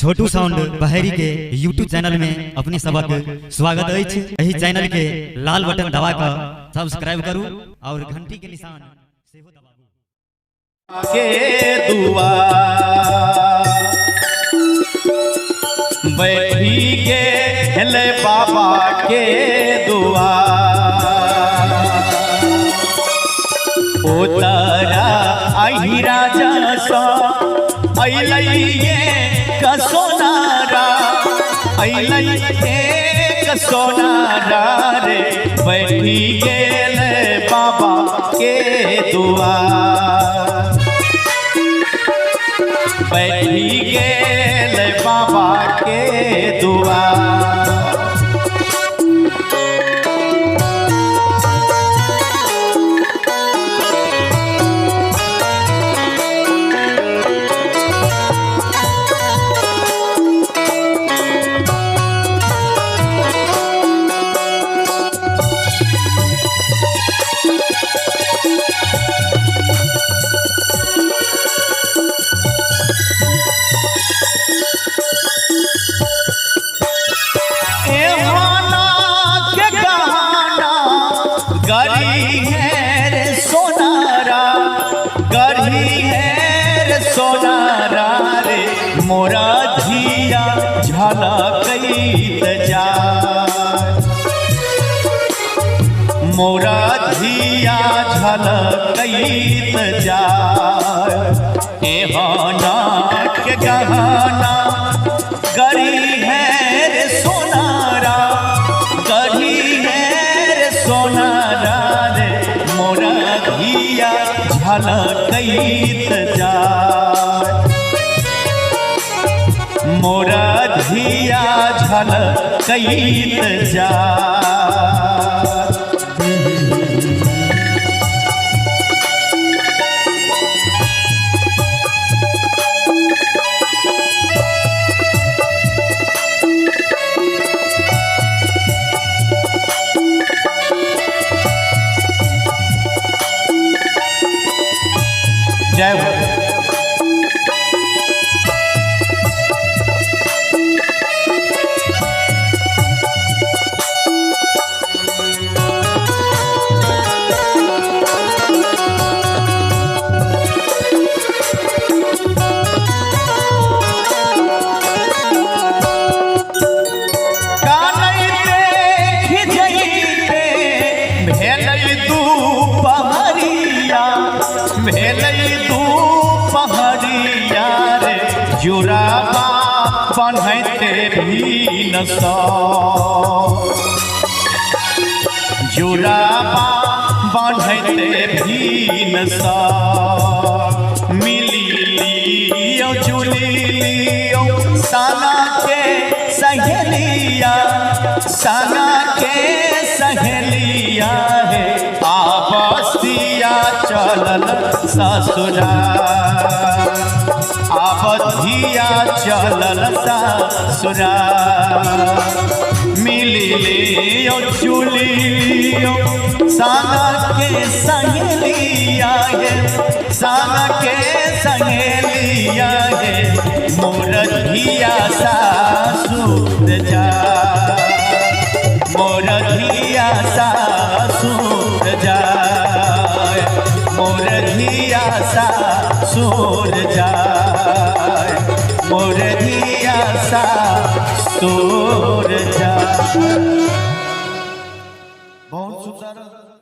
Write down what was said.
छोटू sound Baheri के YouTube channel में अपने सबक स्वागत अछि। एही चैनल के लाल बटन दबा कर सब्सक्राइब करू और घंटी के निशान सेहो दबाबू। के दुआ बैठी के हेले बाबा के दुआ उतरा आई राजा सा अइलैये कसोनारा अइलैये कसोनारा रे बैठी गेले बाबा के दुआ बैठी गेले बाबा के दुआ गढ़ी है रे सोनारा गढ़ी है रे सोनारा रे मोरा धिया झलकैत जा मोरा धिया झलकैत जा एहना के गहना गढ़ी है रे सोनारा गढ़ी है रे सोनारा रे मोरा धिया झलकैत जा मोरा धिया झलकैत जा जय हो जुराबा बन्हते भी न सो जुराबा बन्हते भी न सो मिली लियो जुली लियो साना के सहेलिया साना के सहेलिया है आपसिया चलल ससुरा आवधिया चलल ससुरा मिली लियो चुली लियो साना के सहेलिया है साना के सहेलिया है मोरधिया सासुर जा मोरधिया सासुर जा मोरधिया सासुर जा मोरधिया सासुर जा बहुत सुंदर।